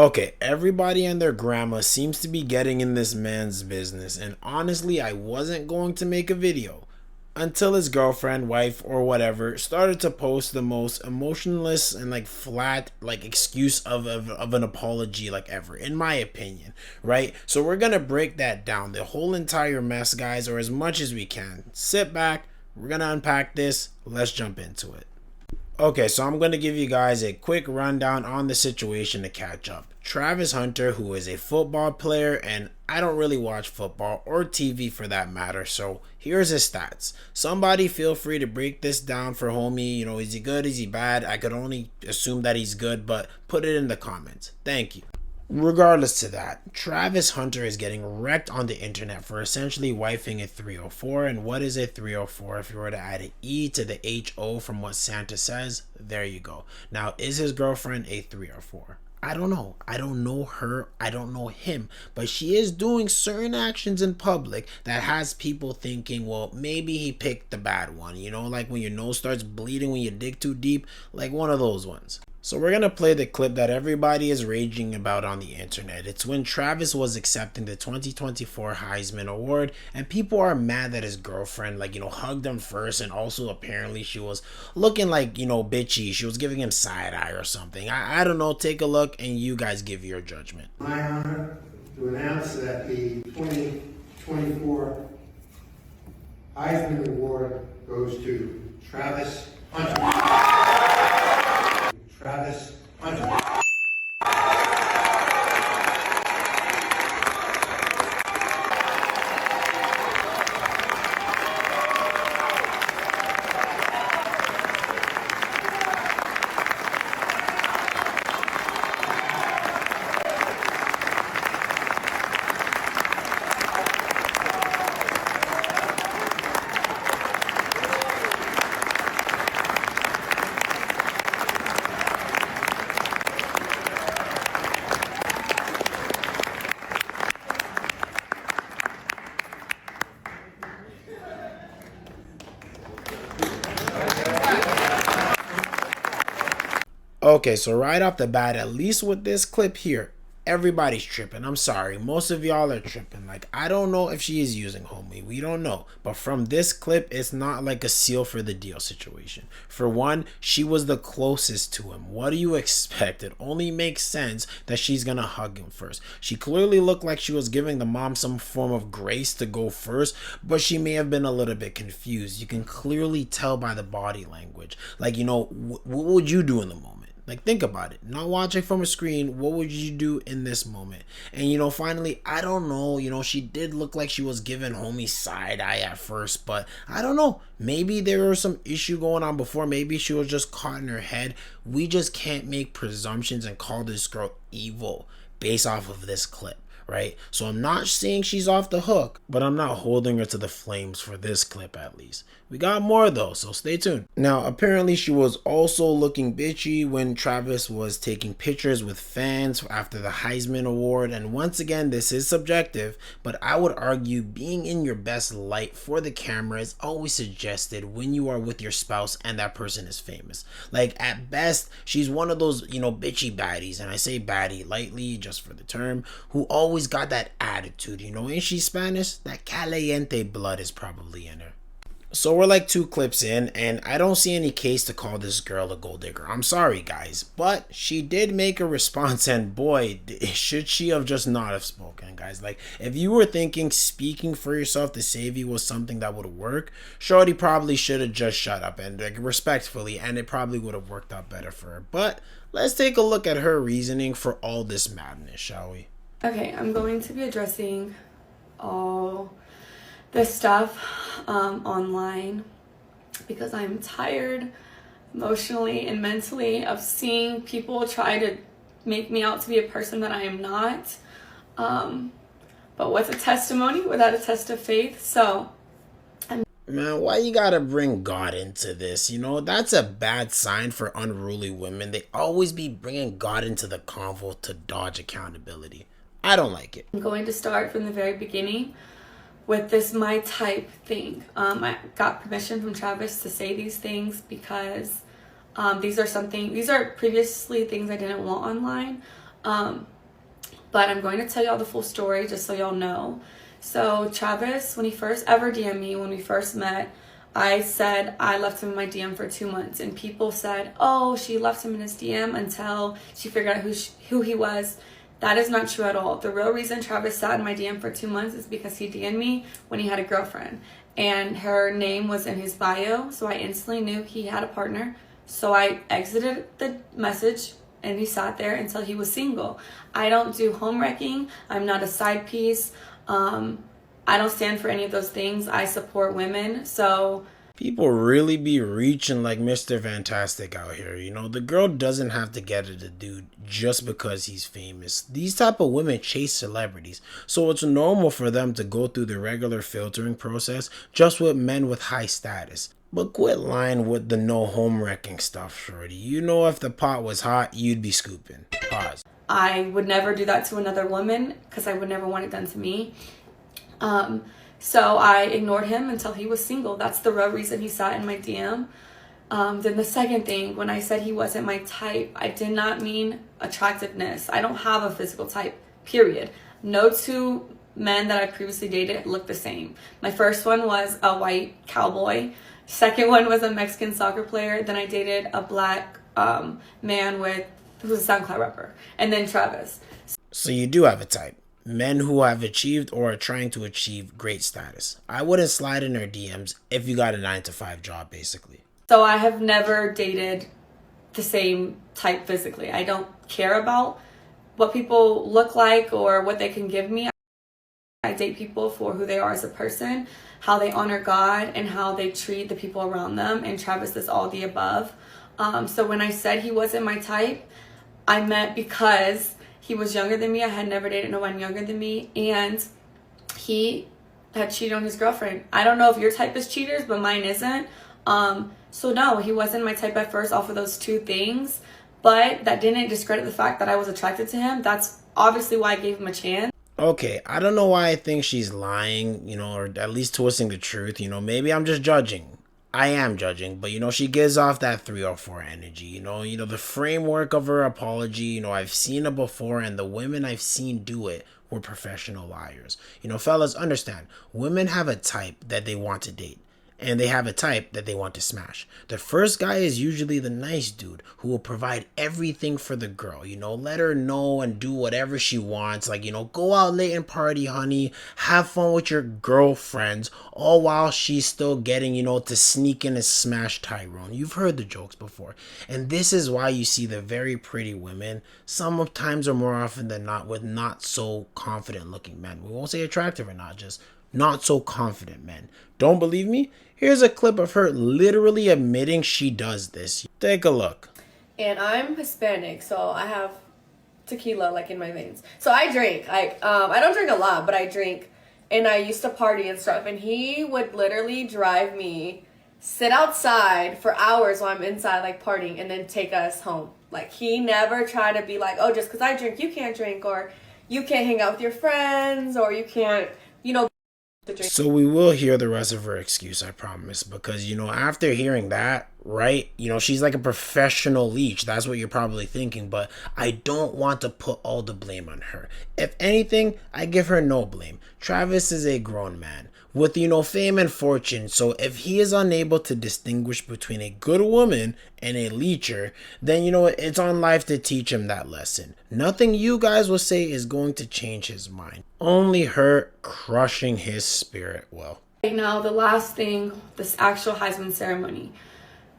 Okay, everybody and their grandma seems to be getting in this man's business, and honestly, I wasn't going to make a video until his girlfriend, wife, or whatever started to post the most emotionless and like flat like excuse of an apology like ever, in my opinion, right? So we're gonna break that down, the whole entire mess, guys, or as much as we can. Sit back, we're gonna unpack this, let's jump into it. Okay, so I'm going to give you guys a quick rundown on the situation to catch up. Travis Hunter, who is a football player, and I don't really watch football or TV for that matter, so here's his stats. Somebody feel free to break this down for homie. You know, is he good? Is he bad? I could only assume that he's good, but put it in the comments. Thank you. Regardless to that, Travis Hunter is getting wrecked on the internet for essentially wifing a 304. And what is a 304? If you were to add an E to the HO from what Santa says, there you go. Now, is his girlfriend a 304? I don't know. I don't know her. I don't know him. But she is doing certain actions in public that has people thinking, well, maybe he picked the bad one. You know, like when your nose starts bleeding when you dig too deep, like one of those ones. So we're going to play the clip that everybody is raging about on the internet. It's when Travis was accepting the 2024 Heisman Award, and people are mad that his girlfriend, like, you know, hugged him first, and also apparently she was looking like, you know, bitchy. She was giving him side eye or something. I don't know. Take a look and you guys give your judgment. My honor to announce that the 2024 Heisman Award goes to Travis Hunter. Travis Hunter. Okay, so right off the bat, at least with this clip here, everybody's tripping. I'm sorry. Most of y'all are tripping. Like, I don't know if she is using homie. We don't know. But from this clip, it's not like a seal for the deal situation. For one, she was the closest to him. What do you expect? It only makes sense that she's gonna hug him first. She clearly looked like she was giving the mom some form of grace to go first, but she may have been a little bit confused. You can clearly tell by the body language. Like, you know, what would you do in the moment? Like, think about it. Not watching from a screen, what would you do in this moment? And, you know, finally, I don't know. You know, she did look like she was giving homie side eye at first, but I don't know. Maybe there was some issue going on before. Maybe she was just caught in her head. We just can't make presumptions and call this girl evil based off of this clip. Right? So I'm not saying she's off the hook, but I'm not holding her to the flames for this clip at least. We got more though, so stay tuned. Now, apparently she was also looking bitchy when Travis was taking pictures with fans after the Heisman Award, and once again, this is subjective, but I would argue being in your best light for the camera is always suggested when you are with your spouse and that person is famous. Like, at best, she's one of those, you know, bitchy baddies, and I say baddie lightly just for the term, who always got that attitude, you know. Ain't she Spanish? That caliente blood is probably in her. So we're like 2 clips in, and I don't see any case to call this girl a gold digger. I'm sorry, guys, but she did make a response, and boy, should she have just not have spoken, guys. Like, if you were thinking speaking for yourself to save you was something that would work, shorty probably should have just shut up, and like, respectfully, and it probably would have worked out better for her. But let's take a look at her reasoning for all this madness, shall we? Okay, I'm going to be addressing all this stuff online because I'm tired emotionally and mentally of seeing people try to make me out to be a person that I am not. But what's a testimony without a test of faith? So, man, why you gotta bring God into this? You know, that's a bad sign for unruly women. They always be bringing God into the convo to dodge accountability. I don't like it. I'm going to start from the very beginning with this my type thing. I got permission from Travis to say these things because these are previously things I didn't want online. But I'm going to tell y'all the full story just so y'all know. So Travis, when he first ever DM'd me, when we first met, I said I left him in my DM for 2 months, and people said, oh, she left him in his DM until she figured out who he was. That is not true at all. The real reason Travis sat in my DM for 2 months is because he DM'd me when he had a girlfriend, and her name was in his bio, so I instantly knew he had a partner. So I exited the message, and he sat there until he was single. I don't do home wrecking. I'm not a side piece. I don't stand for any of those things. I support women. So people really be reaching like Mr. Fantastic out here. You know, the girl doesn't have to get at a dude just because he's famous. These type of women chase celebrities, so it's normal for them to go through the regular filtering process just with men with high status. But quit lying with the no home wrecking stuff, shorty. You know, if the pot was hot, you'd be scooping. Pause. I would never do that to another woman because I would never want it done to me. So I ignored him until he was single. That's the real reason he sat in my DM. Then the second thing, when I said he wasn't my type, I did not mean attractiveness. I don't have a physical type, period. No two men that I previously dated look the same. My first one was a white cowboy. Second one was a Mexican soccer player. Then I dated a black man who was a SoundCloud rapper. And then Travis. So you do have a type. Men who have achieved or are trying to achieve great status. I wouldn't slide in their DMs if you got a 9-to-5 job, basically. So I have never dated the same type physically. I don't care about what people look like or what they can give me. I date people for who they are as a person, how they honor God, and how they treat the people around them. And Travis is all the above. So when I said he wasn't my type, I meant because he was younger than me. I had never dated no one younger than me. And he had cheated on his girlfriend. I don't know if your type is cheaters, but mine isn't. So no, he wasn't my type at first off of those two things. But that didn't discredit the fact that I was attracted to him. That's obviously why I gave him a chance. Okay, I don't know why I think she's lying, you know, or at least twisting the truth. You know, maybe I'm just judging. I am judging, but you know, she gives off that 304 energy, you know, the framework of her apology, you know, I've seen it before, and the women I've seen do it were professional liars. You know, fellas, understand, women have a type that they want to date, and they have a type that they want to smash. The first guy is usually the nice dude who will provide everything for the girl, you know, let her know and do whatever she wants, like, you know, go out late and party, honey, have fun with your girlfriends, all while she's still getting, you know, to sneak in and smash Tyrone. You've heard the jokes before. And this is why you see the very pretty women, sometimes or more often than not, with not so confident looking men. We won't say attractive or not, just not so confident men. Don't believe me? Here's a clip of her literally admitting she does this. Take a look. And I'm Hispanic, so I have tequila like in my veins. So I drink. I don't drink a lot, but I drink. And I used to party and stuff. And he would literally drive me, sit outside for hours while I'm inside like partying, and then take us home. Like he never tried to be like, oh, just because I drink, you can't drink, or you can't hang out with your friends, or you can't, you know. So we will hear the rest of her excuse, I promise, because, you know, after hearing that, right, you know, she's like a professional leech. That's what you're probably thinking, but I don't want to put all the blame on her. If anything, I give her no blame. Travis is a grown man with, you know, fame and fortune, so if he is unable to distinguish between a good woman and a leecher, then, you know, it's on life to teach him that lesson. Nothing you guys will say is going to change his mind. Only her crushing his spirit will. Right now, the last thing, this actual Heisman ceremony.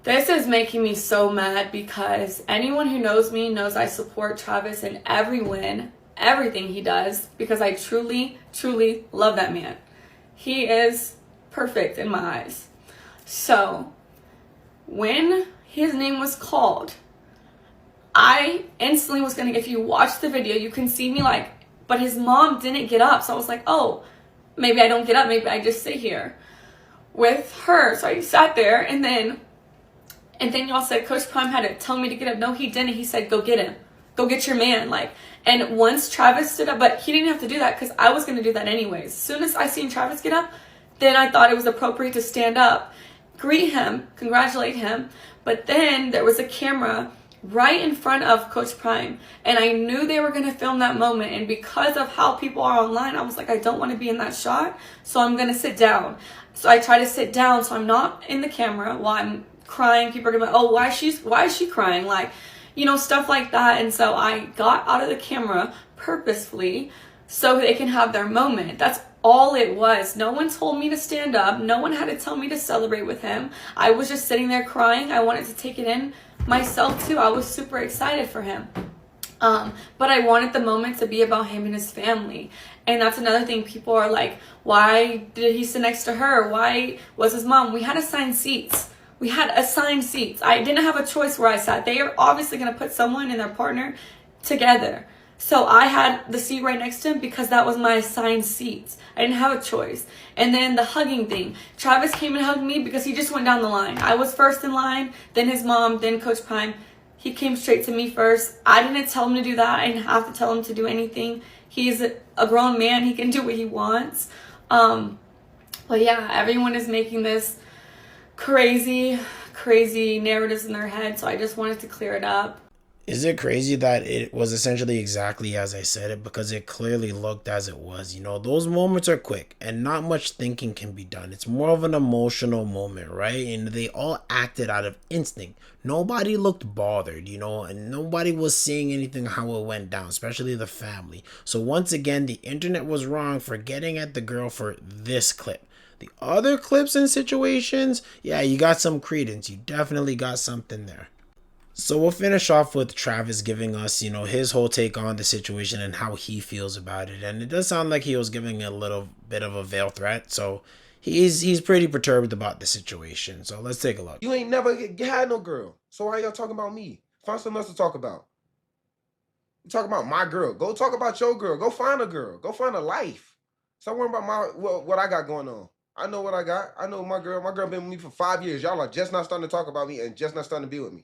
This is making me so mad because anyone who knows me knows I support Travis in every win, everything he does, because I truly, truly love that man. He is perfect in my eyes. So, when his name was called, I instantly was gonna, if you watch the video, you can see me like, but his mom didn't get up. So I was like, oh, maybe I don't get up. Maybe I just sit here with her. So I sat there, and then y'all said Coach Prime had to tell me to get up. No, he didn't. He said, go get him. Go get your man. Like, and once Travis stood up, but he didn't have to do that because I was going to do that anyways. As soon as I seen Travis get up, then I thought it was appropriate to stand up, greet him, congratulate him. But then there was a camera right in front of Coach Prime. And I knew they were going to film that moment. And because of how people are online, I was like, I don't want to be in that shot. So I'm going to sit down. So I try to sit down so I'm not in the camera while I'm crying. People are going to be like, oh, why is she crying? Like, you know, stuff like that. And so I got out of the camera purposefully so they can have their moment. That's all it was. No one told me to stand up. No one had to tell me to celebrate with him. I was just sitting there crying. I wanted to take it in myself too. I was super excited for him. But I wanted the moment to be about him and his family. And that's another thing. People are like, why did he sit next to her? Why was his mom? We had assigned seats. I didn't have a choice where I sat. They are obviously going to put someone and their partner together. So I had the seat right next to him because that was my assigned seats. I didn't have a choice. And then the hugging thing. Travis came and hugged me because he just went down the line. I was first in line, then his mom, then Coach Prime. He came straight to me first. I didn't tell him to do that. I didn't have to tell him to do anything. He's a grown man. He can do what he wants. But yeah, everyone is making this crazy narratives in their head. So I just wanted to clear it up. Is it crazy that it was essentially exactly as I said it? Because it clearly looked as it was. You know, those moments are quick and not much thinking can be done. It's more of an emotional moment, right? And they all acted out of instinct. Nobody looked bothered, you know, and nobody was seeing anything how it went down, especially the family. So once again, the internet was wrong for getting at the girl for this clip. The other clips and situations, yeah, you got some credence. You definitely got something there. So we'll finish off with Travis giving us, you know, his whole take on the situation and how he feels about it. And it does sound like he was giving a little bit of a veiled threat. So he's pretty perturbed about the situation. So let's take a look. You ain't never had no girl. So why y'all talking about me? Find something else to talk about. You talk about my girl. Go talk about your girl. Go find a girl. Go find a life. Stop worrying about what I got going on. I know what I got. I know my girl. My girl been with me for 5 years. Y'all are just not starting to talk about me and just not starting to be with me.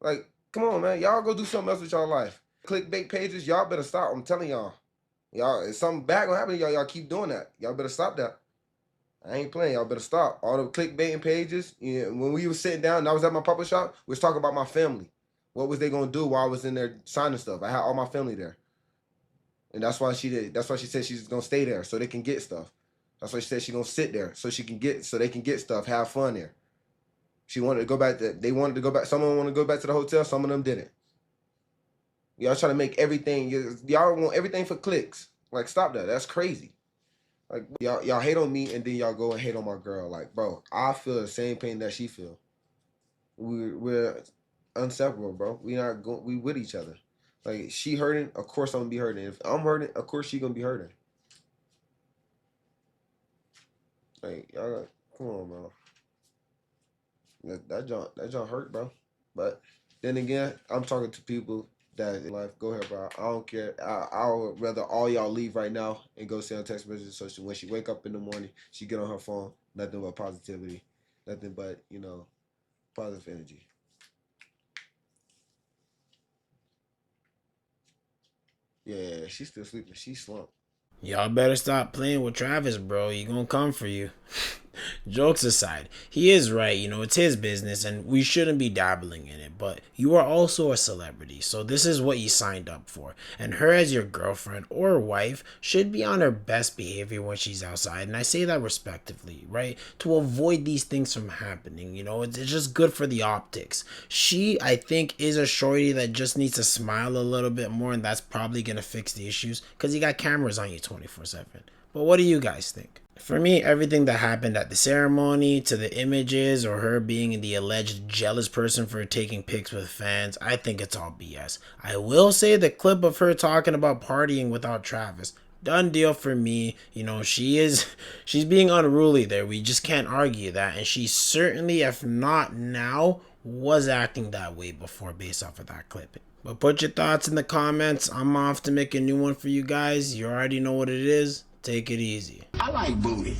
Like, come on, man. Y'all go do something else with y'all life. Clickbait pages, y'all better stop. I'm telling y'all. Y'all, if something bad gonna happen to y'all, y'all keep doing that. Y'all better stop that. I ain't playing. Y'all better stop. All the clickbaiting pages, you know, when we was sitting down and I was at my papa shop, we was talking about my family. What was they gonna do while I was in there signing stuff? I had all my family there. And that's why she did. That's why she said she's gonna stay there so they can get stuff. That's why she said she's gonna sit there so they can get stuff, have fun there. She wanted to go back. They wanted to go back. Some of them want to go back to the hotel. Some of them didn't. Y'all trying to make everything. Y'all want everything for clicks. Like, stop that. That's crazy. Like, y'all hate on me and then y'all go and hate on my girl. Like, bro, I feel the same pain that she feel. We're inseparable, bro. We with each other. Like, she hurting, of course I'm gonna be hurting. If I'm hurting, of course she gonna be hurting. Like, y'all, come on, bro. That John hurt, bro. But then again, I'm talking to people that in life. Go ahead, bro. I don't care. I would rather all y'all leave right now and go send text messages. So when she wake up in the morning, she get on her phone. Nothing but positivity. Nothing but, you know, positive energy. Yeah, she's still sleeping. She slumped. Y'all better stop playing with Travis, bro. He gonna come for you. Jokes aside, he is right. You know, it's his business and we shouldn't be dabbling in it. But you are also a celebrity. So this is what you signed up for. And her as your girlfriend or wife should be on her best behavior when she's outside. And I say that respectively, right? To avoid these things from happening. You know, it's just good for the optics. She, I think, is a shorty that just needs to smile a little bit more. And that's probably going to fix the issues because you got cameras on you 24/7. But what do you guys think? For me, everything that happened at the ceremony, to the images, or her being the alleged jealous person for taking pics with fans, I think it's all BS. I will say the clip of her talking about partying without Travis, done deal for me. You know, she's being unruly there. We just can't argue that. And she certainly, if not now, was acting that way before based off of that clip. But put your thoughts in the comments. I'm off to make a new one for you guys. You already know what it is. Take it easy. I like booty.